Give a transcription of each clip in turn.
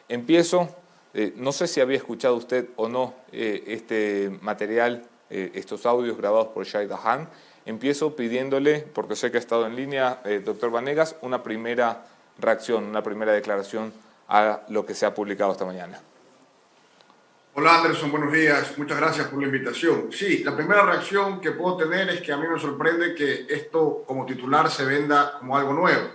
Empiezo, no sé si había escuchado usted o no este material, estos audios grabados por Shahid Dahan. Empiezo pidiéndole, porque sé que ha estado en línea, doctor Vanegas, una primera reacción, una primera declaración a lo que se ha publicado esta mañana. Hola Anderson, buenos días. Muchas gracias por la invitación. Sí, la primera reacción que puedo tener es que a mí me sorprende que esto como titular se venda como algo nuevo,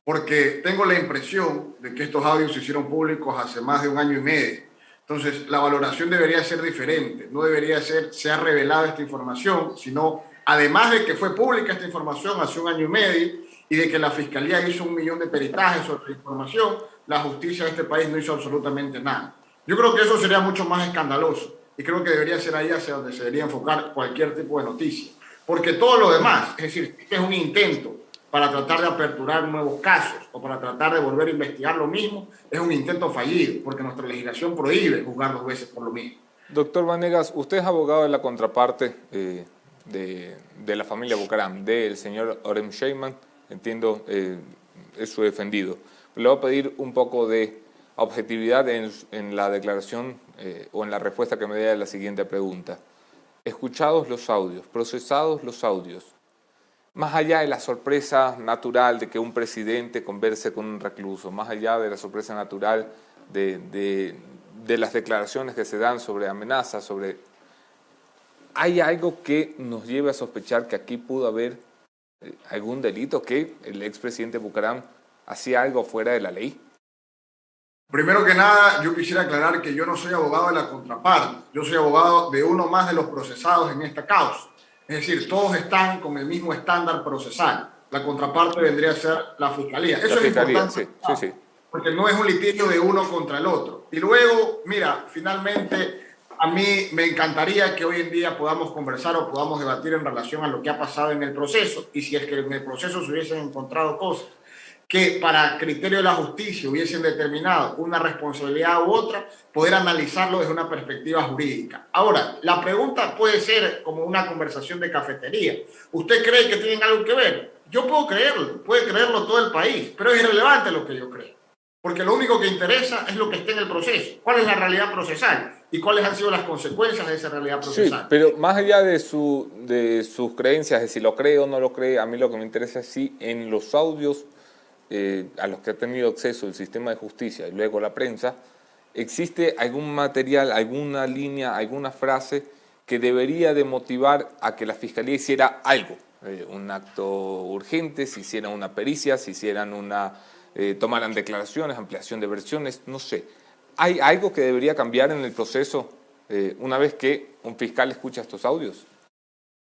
porque tengo la impresión de que estos audios se hicieron públicos hace más de 1 año y medio. Entonces, la valoración debería ser diferente. No debería ser, se ha revelado esta información, sino, además de que fue pública esta información hace 1 año y medio y de que la Fiscalía hizo 1 millón de peritajes sobre la información, la justicia de este país no hizo absolutamente nada. Yo creo que eso sería mucho más escandaloso y creo que debería ser ahí hacia donde se debería enfocar cualquier tipo de noticia. Porque todo lo demás, es decir, este es un intento para tratar de aperturar nuevos casos o para tratar de volver a investigar lo mismo, es un intento fallido, porque nuestra legislación prohíbe juzgar 2 veces por lo mismo. Doctor Vanegas, usted es abogado de la contraparte de la familia Bucaram, del señor Orem Sheyman, entiendo, es su defendido. Le voy a pedir un poco de objetividad en la declaración o en la respuesta que me dé a la siguiente pregunta. Escuchados los audios, procesados los audios, más allá de la sorpresa natural de que un presidente converse con un recluso, más allá de la sorpresa natural de las declaraciones que se dan sobre amenazas, ¿hay algo que nos lleve a sospechar que aquí pudo haber algún delito, que el expresidente Bucaram hacía algo fuera de la ley? Primero que nada, yo quisiera aclarar que yo no soy abogado de la contraparte, yo soy abogado de uno más de los procesados en esta causa. Es decir, todos están con el mismo estándar procesal. La contraparte vendría a ser la Fiscalía. Eso es importante, sí. Porque no es un litigio de uno contra el otro. Y luego, mira, finalmente a mí me encantaría que hoy en día podamos conversar o podamos debatir en relación a lo que ha pasado en el proceso y si es que en el proceso se hubiesen encontrado cosas que para criterio de la justicia hubiesen determinado una responsabilidad u otra, poder analizarlo desde una perspectiva jurídica. Ahora, la pregunta puede ser como una conversación de cafetería. ¿Usted cree que tienen algo que ver? Yo puedo creerlo, puede creerlo todo el país, pero es irrelevante lo que yo creo. Porque lo único que interesa es lo que esté en el proceso. ¿Cuál es la realidad procesal? ¿Y cuáles han sido las consecuencias de esa realidad procesal? Sí, pero más allá de sus creencias, de si lo cree o no lo cree, a mí lo que me interesa es si en los audios a los que ha tenido acceso el sistema de justicia y luego la prensa, ¿existe algún material, alguna línea, alguna frase que debería de motivar a que la Fiscalía hiciera algo? Un acto urgente, si hicieran una pericia, si hicieran tomaran declaraciones, ampliación de versiones, no sé. ¿Hay algo que debería cambiar en el proceso una vez que un fiscal escucha estos audios?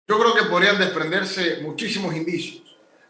Yo creo que podrían desprenderse muchísimos indicios.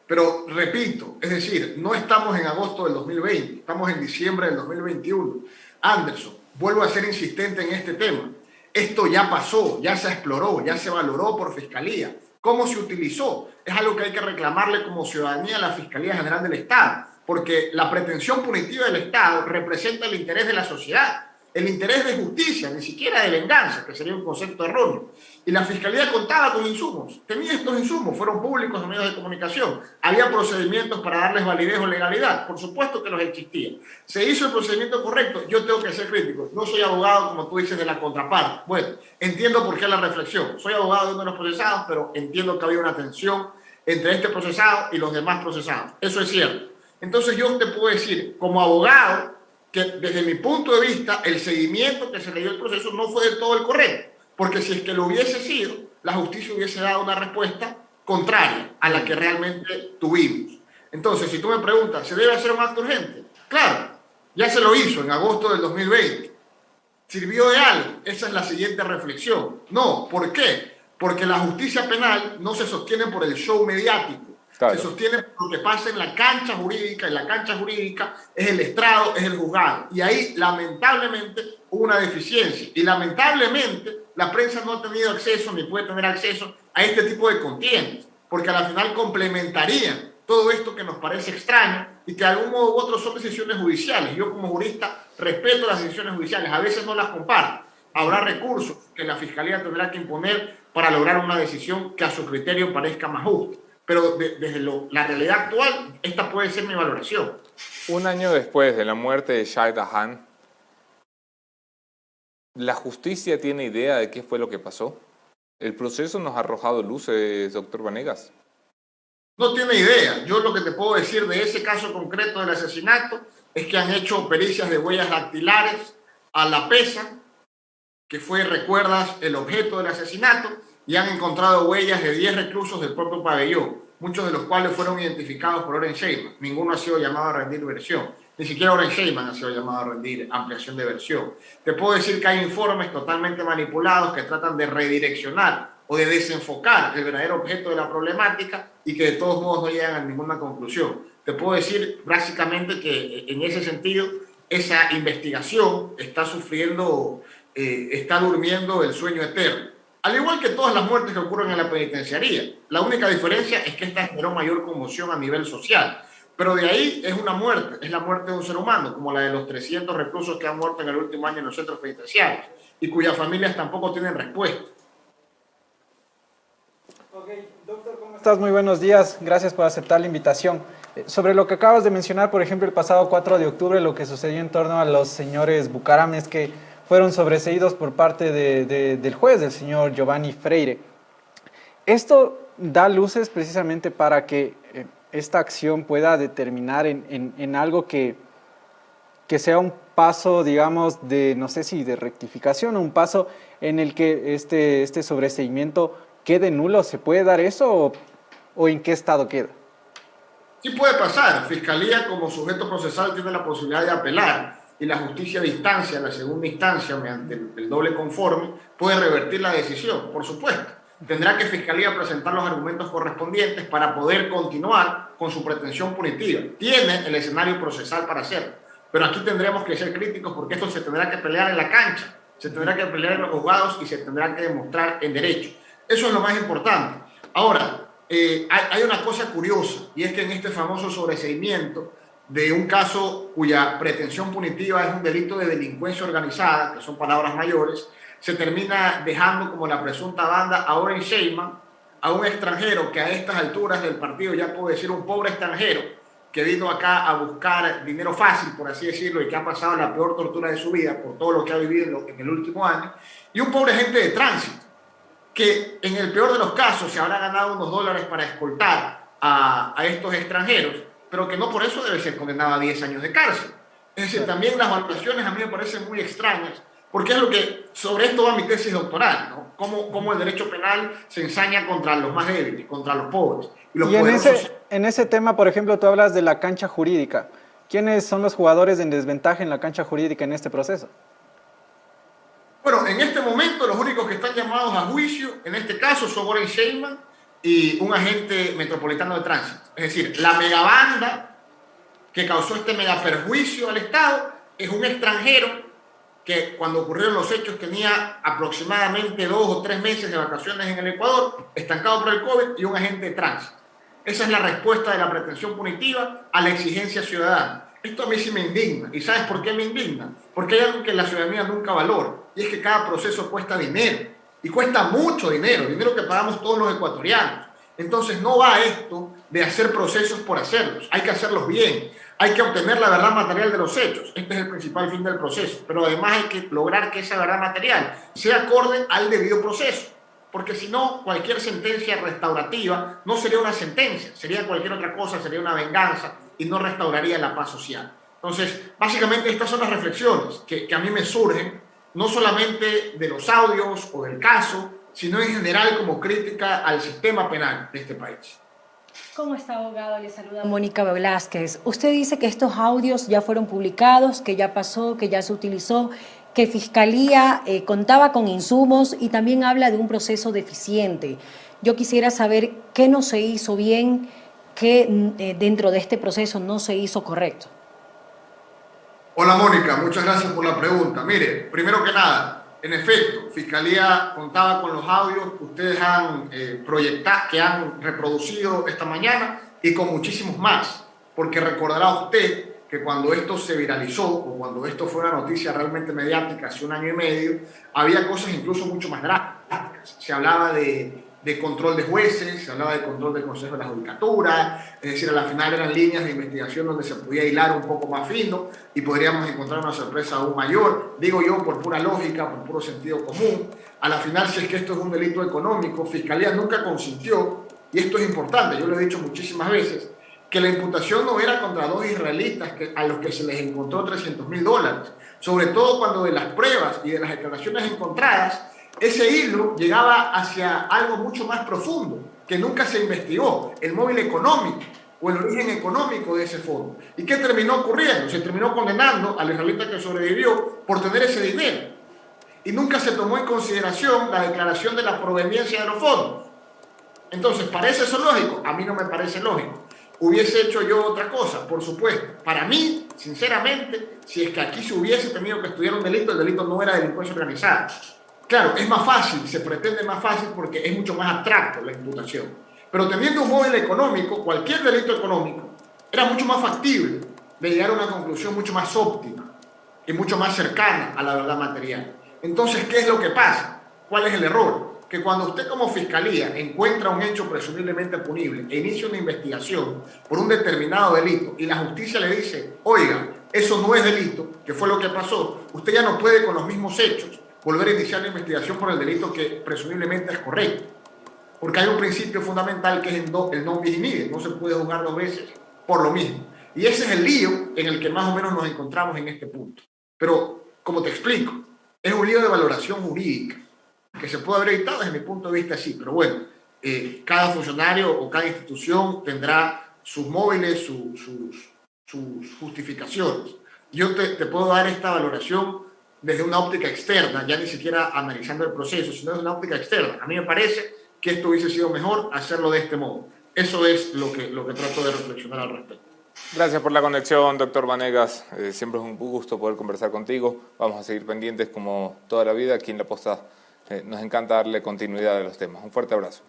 Pero repito, es decir, no estamos en agosto del 2020, estamos en diciembre del 2021. Anderson, vuelvo a ser insistente en este tema. Esto ya pasó, ya se exploró, ya se valoró por Fiscalía. ¿Cómo se utilizó? Es algo que hay que reclamarle como ciudadanía a la Fiscalía General del Estado, porque la pretensión punitiva del Estado representa el interés de la sociedad, el interés de justicia, ni siquiera de venganza, que sería un concepto erróneo. Y la Fiscalía contaba con insumos, tenía estos insumos, fueron públicos en medios de comunicación, había procedimientos para darles validez o legalidad, por supuesto que los existía. ¿Se hizo el procedimiento correcto? Yo tengo que ser crítico, no soy abogado, como tú dices, de la contraparte. Bueno, entiendo por qué la reflexión, soy abogado de uno de los procesados, pero entiendo que había una tensión entre este procesado y los demás procesados, eso es cierto. Entonces yo te puedo decir, como abogado, que desde mi punto de vista, el seguimiento que se le dio al proceso no fue del todo el correcto, porque si es que lo hubiese sido, la justicia hubiese dado una respuesta contraria a la que realmente tuvimos. Entonces, si tú me preguntas, ¿se debe hacer un acto urgente? Claro, ya se lo hizo en agosto del 2020. ¿Sirvió de algo? Esa es la siguiente reflexión. No, ¿por qué? Porque la justicia penal no se sostiene por el show mediático. Claro. Se sostiene por lo que pasa en la cancha jurídica, y la cancha jurídica es el estrado, es el juzgado. Y ahí, lamentablemente, hubo una deficiencia. Y lamentablemente, la prensa no ha tenido acceso, ni puede tener acceso a este tipo de contiendas, porque a la final complementarían todo esto que nos parece extraño y que de algún modo u otro son decisiones judiciales. Yo como jurista respeto las decisiones judiciales, a veces no las comparto. Habrá recursos que la Fiscalía tendrá que imponer para lograr una decisión que a su criterio parezca más justa. pero desde la realidad actual, esta puede ser mi valoración. Un año después de la muerte de Shah Jahan, ¿la justicia tiene idea de qué fue lo que pasó? ¿El proceso nos ha arrojado luces, doctor Vanegas? No tiene idea. Yo lo que te puedo decir de ese caso concreto del asesinato es que han hecho pericias de huellas dactilares a la pesa, que fue, recuerdas, el objeto del asesinato, y han encontrado huellas de 10 reclusos del propio pabellón, muchos de los cuales fueron identificados por Oren Sheyman. Ninguno ha sido llamado a rendir versión. Ni siquiera Oren Sheyman ha sido llamado a rendir ampliación de versión. Te puedo decir que hay informes totalmente manipulados que tratan de redireccionar o de desenfocar el verdadero objeto de la problemática y que de todos modos no llegan a ninguna conclusión. Te puedo decir básicamente que en ese sentido esa investigación está sufriendo, está durmiendo el sueño eterno. Al igual que todas las muertes que ocurren en la penitenciaría. La única diferencia es que esta generó mayor conmoción a nivel social. Pero de ahí es una muerte, es la muerte de un ser humano, como la de los 300 reclusos que han muerto en el último año en los centros penitenciarios y cuyas familias tampoco tienen respuesta. Ok, doctor, ¿cómo estás? Muy buenos días. Gracias por aceptar la invitación. Sobre lo que acabas de mencionar, por ejemplo, el pasado 4 de octubre, lo que sucedió en torno a los señores Bucaram es que fueron sobreseídos por parte del juez, del señor Giovanni Freire. Esto da luces precisamente para que esta acción pueda determinar en algo que sea un paso, digamos, de, no sé si de rectificación, o un paso en el que este sobreseimiento quede nulo. ¿Se puede dar eso o en qué estado queda? Sí puede pasar. Fiscalía como sujeto procesal tiene la posibilidad de apelar y la justicia de instancia, la segunda instancia, mediante el doble conforme, puede revertir la decisión, por supuesto. Tendrá que Fiscalía presentar los argumentos correspondientes para poder continuar con su pretensión punitiva. Tiene el escenario procesal para hacerlo, pero aquí tendremos que ser críticos porque esto se tendrá que pelear en la cancha, se tendrá que pelear en los juzgados y se tendrá que demostrar en derecho. Eso es lo más importante. Ahora, hay una cosa curiosa, y es que en este famoso sobreseimiento de un caso cuya pretensión punitiva es un delito de delincuencia organizada, que son palabras mayores, se termina dejando como la presunta banda a Oren Sheyman, a un extranjero que a estas alturas del partido, ya puedo decir un pobre extranjero, que vino acá a buscar dinero fácil, por así decirlo, y que ha pasado la peor tortura de su vida por todo lo que ha vivido en el último año, y un pobre agente de tránsito, que en el peor de los casos se habrá ganado unos dólares para escoltar a estos extranjeros, pero que no por eso debe ser condenado a 10 años de cárcel. Es decir, también las valoraciones a mí me parecen muy extrañas, porque es lo que, sobre esto va mi tesis doctoral, ¿no? Cómo el derecho penal se ensaña contra los más débiles, contra los pobres. Y en ese tema, por ejemplo, tú hablas de la cancha jurídica. ¿Quiénes son los jugadores en desventaja en la cancha jurídica en este proceso? Bueno, en este momento los únicos que están llamados a juicio, en este caso, son Oren Sheyman y un agente metropolitano de tránsito. Es decir, la megabanda que causó este mega perjuicio al Estado es un extranjero que cuando ocurrieron los hechos tenía aproximadamente 2 o 3 meses de vacaciones en el Ecuador, estancado por el COVID, y un agente de tránsito. Esa es la respuesta de la pretensión punitiva a la exigencia ciudadana. Esto a mí sí me indigna. ¿Y sabes por qué me indigna? Porque hay algo que la ciudadanía nunca valora, y es que cada proceso cuesta dinero, y cuesta mucho dinero, dinero que pagamos todos los ecuatorianos. Entonces no va esto de hacer procesos por hacerlos, hay que hacerlos bien, hay que obtener la verdad material de los hechos, este es el principal fin del proceso, pero además hay que lograr que esa verdad material sea acorde al debido proceso, porque si no, cualquier sentencia restaurativa no sería una sentencia, sería cualquier otra cosa, sería una venganza y no restauraría la paz social. Entonces, básicamente estas son las reflexiones que a mí me surgen, no solamente de los audios o del caso, sino en general como crítica al sistema penal de este país. ¿Cómo está, abogado? Le saluda Mónica Velázquez. Usted dice que estos audios ya fueron publicados, que ya pasó, que ya se utilizó, que Fiscalía contaba con insumos y también habla de un proceso deficiente. Yo quisiera saber qué no se hizo bien, qué dentro de este proceso no se hizo correcto. Hola, Mónica, muchas gracias por la pregunta. Mire, primero que nada, en efecto, Fiscalía contaba con los audios que ustedes han proyectado, que han reproducido esta mañana y con muchísimos más, porque recordará usted que cuando esto se viralizó o cuando esto fue una noticia realmente mediática hace 1 año y medio, había cosas incluso mucho más drásticas. Se hablaba de de control de jueces, se hablaba de control del Consejo de la Judicatura, es decir, a la final eran líneas de investigación donde se podía hilar un poco más fino y podríamos encontrar una sorpresa aún mayor, digo yo por pura lógica, por puro sentido común. A la final, si es que esto es un delito económico, Fiscalía nunca consintió, y esto es importante, yo lo he dicho muchísimas veces, que la imputación no era contra dos israelitas a los que se les encontró $300.000, sobre todo cuando de las pruebas y de las declaraciones encontradas, ese hilo llegaba hacia algo mucho más profundo, que nunca se investigó, el móvil económico o el origen económico de ese fondo. ¿Y qué terminó ocurriendo? Se terminó condenando al israelita que sobrevivió por tener ese dinero. Y nunca se tomó en consideración la declaración de la proveniencia de los fondos. Entonces, ¿parece eso lógico? A mí no me parece lógico. ¿Hubiese hecho yo otra cosa? Por supuesto. Para mí, sinceramente, si es que aquí se hubiese tenido que estudiar un delito, el delito no era delincuencia organizada. Claro, es más fácil, se pretende más fácil porque es mucho más abstracto la imputación. Pero teniendo un móvil económico, cualquier delito económico, era mucho más factible de llegar a una conclusión mucho más óptima y mucho más cercana a la verdad material. Entonces, ¿qué es lo que pasa? ¿Cuál es el error? Que cuando usted como fiscalía encuentra un hecho presumiblemente punible e inicia una investigación por un determinado delito y la justicia le dice, oiga, eso no es delito, que fue lo que pasó, usted ya no puede con los mismos hechos volver a iniciar la investigación por el delito que presumiblemente es correcto. Porque hay un principio fundamental que es el non bis in idem, no se puede juzgar dos veces por lo mismo. Y ese es el lío en el que más o menos nos encontramos en este punto. Pero, como te explico, es un lío de valoración jurídica, que se puede haber evitado desde mi punto de vista, sí, pero bueno, cada funcionario o cada institución tendrá sus móviles, sus justificaciones. Yo te puedo dar esta valoración desde una óptica externa, ya ni siquiera analizando el proceso, sino desde una óptica externa. A mí me parece que esto hubiese sido mejor hacerlo de este modo. Eso es lo que trato de reflexionar al respecto. Gracias por la conexión, doctor Vanegas. Siempre es un gusto poder conversar contigo. Vamos a seguir pendientes como toda la vida. Aquí en La Posta nos encanta darle continuidad a los temas. Un fuerte abrazo.